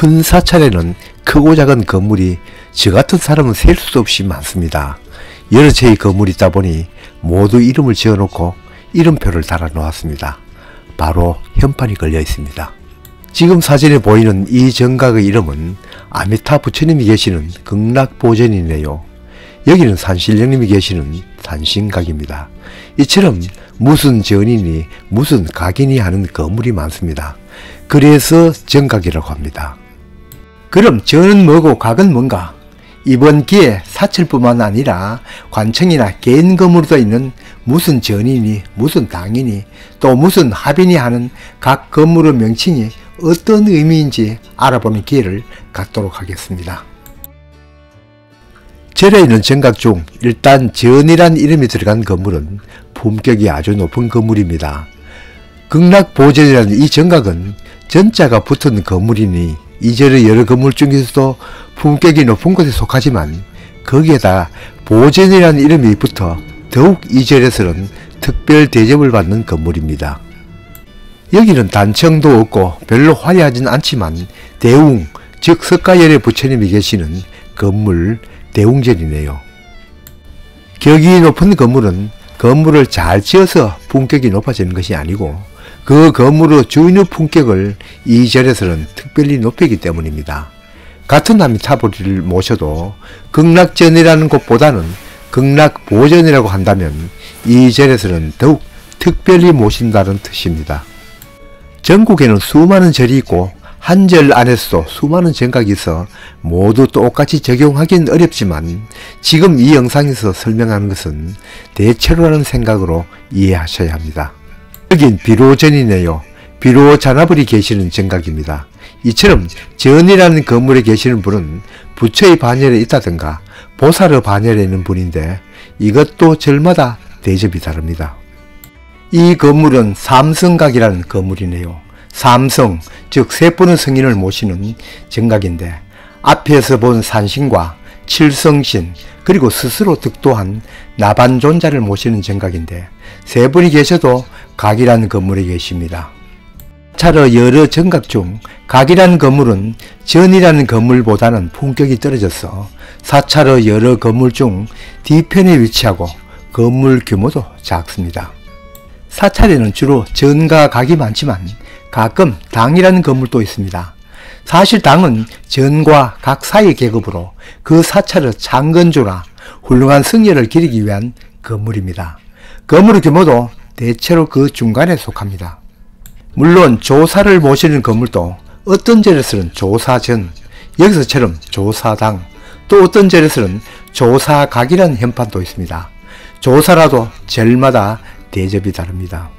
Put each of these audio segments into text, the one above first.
큰 사찰에는 크고 작은 건물이 저 같은 사람은 셀 수 없이 많습니다. 여러 채의 건물이 있다 보니 모두 이름을 지어놓고 이름표를 달아 놓았습니다. 바로 현판이 걸려 있습니다. 지금 사진에 보이는 이 정각의 이름은 아미타 부처님이 계시는 극락보전이네요. 여기는 산신령님이 계시는 산신각입니다. 이처럼 무슨 전이니 무슨 각이니 하는 건물이 많습니다. 그래서 정각이라고 합니다. 그럼 전은 뭐고 각은 뭔가? 이번 기회에 사찰뿐만 아니라 관청이나 개인 건물도 있는 무슨 전이니 무슨 당이니 또 무슨 합이니 하는 각 건물의 명칭이 어떤 의미인지 알아보는 기회를 갖도록 하겠습니다. 절에 있는 정각 중 일단 전이란 이름이 들어간 건물은 품격이 아주 높은 건물입니다. 극락보전이라는 이 정각은 전자가 붙은 건물이니 이 절의 여러 건물 중에서도 품격이 높은 곳에 속하지만 거기에다 보전이라는 이름이 붙어 더욱 이 절에서는 특별 대접을 받는 건물입니다. 여기는 단청도 없고 별로 화려하진 않지만 대웅, 즉 석가열의 부처님이 계시는 건물 대웅전이네요. 격이 높은 건물은 건물을 잘 지어서 품격이 높아지는 것이 아니고 그 건물의 주인의 품격을 이 절에서는 특별히 높이기 때문입니다. 같은 아미타불을 모셔도 극락전이라는 곳보다는 극락보전이라고 한다면 이 절에서는 더욱 특별히 모신다는 뜻입니다. 전국에는 수많은 절이 있고 한 절 안에서도 수많은 정각이 있어 모두 똑같이 적용하긴 어렵지만 지금 이 영상에서 설명하는 것은 대체로라는 생각으로 이해하셔야 합니다. 여긴 비로전이네요. 비로 잔화불이 계시는 정각입니다. 이처럼 전이라는 건물에 계시는 분은 부처의 반열에 있다든가 보살의 반열에 있는 분인데 이것도 절마다 대접이 다릅니다. 이 건물은 삼성각이라는 건물이네요. 삼성, 즉 세분의 성인을 모시는 정각인데 앞에서 본 산신과 칠성신 그리고 스스로 득도한 나반존자를 모시는 정각인데 세 분이 계셔도 각이라는 건물에 계십니다. 차로 여러 정각 중 각이라는 건물은 전이라는 건물보다는 품격이 떨어져서 사차로 여러 건물 중 뒤편에 위치하고 건물 규모도 작습니다. 사찰에는 주로 전과 각이 많지만 가끔 당이라는 건물도 있습니다. 사실 당은 전과 각 사이의 계급으로 그 사찰의 창건조라 훌륭한 승려를 기리기 위한 건물입니다. 건물의 규모도 대체로 그 중간에 속합니다. 물론 조사를 모시는 건물도 어떤 절에서는 조사전, 여기서처럼 조사당, 또 어떤 절에서는 조사각이라는 현판도 있습니다. 조사라도 절마다 대접이 다릅니다.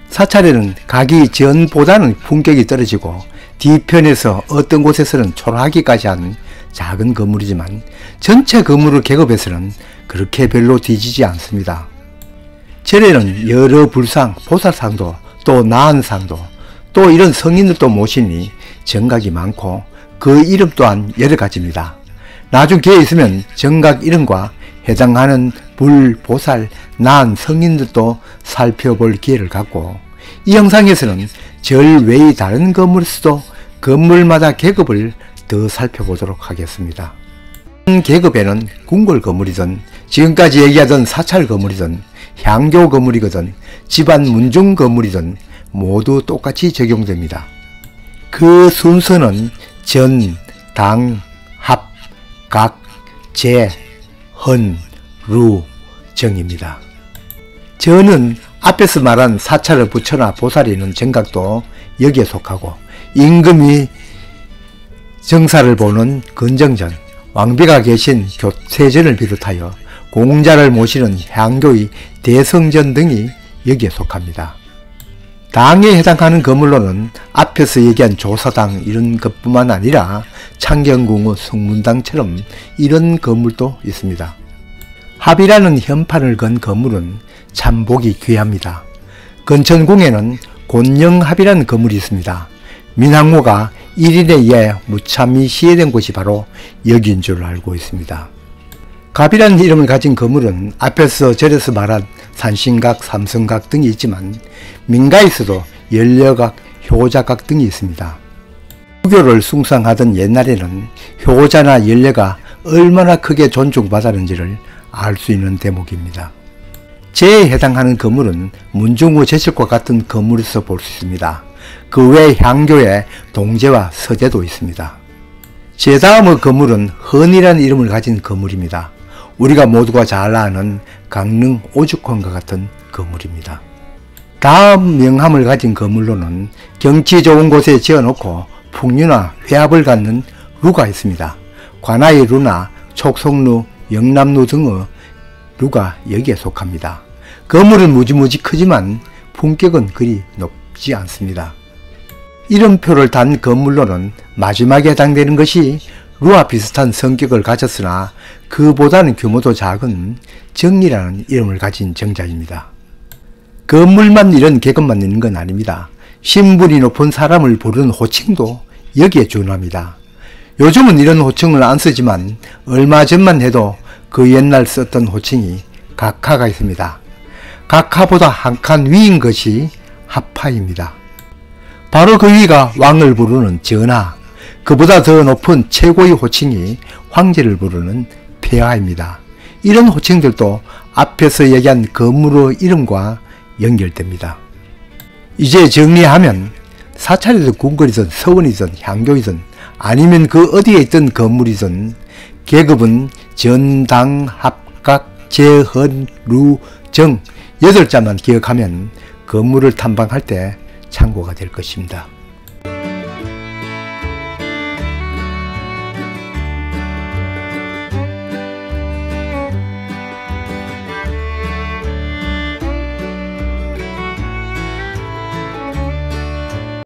사찰에는 각이 전보다는 품격이 떨어지고 뒤편에서 어떤 곳에서는 초라하기까지 한 작은 건물이지만 전체 건물의 계급에서는 그렇게 별로 뒤지지 않습니다. 절에는 여러 불상, 보살상도 또 나한상도 또 이런 성인들도 모시니 정각이 많고 그 이름 또한 여러 가지입니다. 나중 기회 있으면 정각 이름과 해당하는 불, 보살, 난, 성인들도 살펴볼 기회를 갖고 이 영상에서는 절 외의 다른 건물에서도 건물마다 계급을 더 살펴보도록 하겠습니다. 계급에는 궁궐 건물이든 지금까지 얘기하던 사찰 건물이든 향교 건물이거든 집안 문중 건물이든 모두 똑같이 적용됩니다. 그 순서는 전, 당, 합, 각, 재, 헌, 루, 정입니다. 전은 앞에서 말한 사찰의 부처나 보살이 있는 정각도 여기에 속하고 임금이 정사를 보는 건정전, 왕비가 계신 교태전을 비롯하여 공자를 모시는 향교의 대성전 등이 여기에 속합니다. 당에 해당하는 건물로는 앞에서 얘기한 조사당 이런 것뿐만 아니라 창경궁의 성문당처럼 이런 건물도 있습니다. 합이라는 현판을 건 건물은 참 보기 귀합니다. 건천궁에는 곤영합이라는 건물이 있습니다. 민항모가 1인에 의해 무참히 시해된 곳이 바로 여기인 줄 알고 있습니다. 갑이라는 이름을 가진 건물은 앞에서 절에서 말한 산신각, 삼성각 등이 있지만 민가에서도 연려각, 효자각 등이 있습니다. 유교를 숭상하던 옛날에는 효자나 연례가 얼마나 크게 존중받았는지를 알 수 있는 대목입니다. 제에 해당하는 건물은 문중후 제실과 같은 건물에서 볼 수 있습니다. 그 외 향교에 동제와 서제도 있습니다. 제 다음의 건물은 헌이라는 이름을 가진 건물입니다. 우리가 모두가 잘 아는 강릉 오죽헌과 같은 건물입니다. 다음 명함을 가진 건물로는 경치 좋은 곳에 지어놓고 풍류나 회합을 갖는 루가 있습니다. 관아의 루나 촉성루, 영남루 등의 루가 여기에 속합니다. 건물은 무지무지 크지만 품격은 그리 높지 않습니다. 이름표를 단 건물로는 마지막에 해당되는 것이 루와 비슷한 성격을 가졌으나 그보다는 규모도 작은 정이라는 이름을 가진 정자입니다. 건물만 이런 계급만 있는 건 아닙니다. 신분이 높은 사람을 부르는 호칭도 여기에 준합니다. 요즘은 이런 호칭을 안 쓰지만 얼마 전만 해도 그 옛날 썼던 호칭이 각하가 있습니다. 각하보다 한 칸 위인 것이 하파입니다. 바로 그 위가 왕을 부르는 전하, 그보다 더 높은 최고의 호칭이 황제를 부르는 폐하입니다. 이런 호칭들도 앞에서 얘기한 건물의 이름과 연결됩니다. 이제 정리하면 사찰이든 궁궐이든 서원이든 향교이든 아니면 그 어디에 있던 건물이든 계급은 전, 당, 합각, 제, 헌, 루, 정 8자만 기억하면 건물을 탐방할 때 참고가 될 것입니다.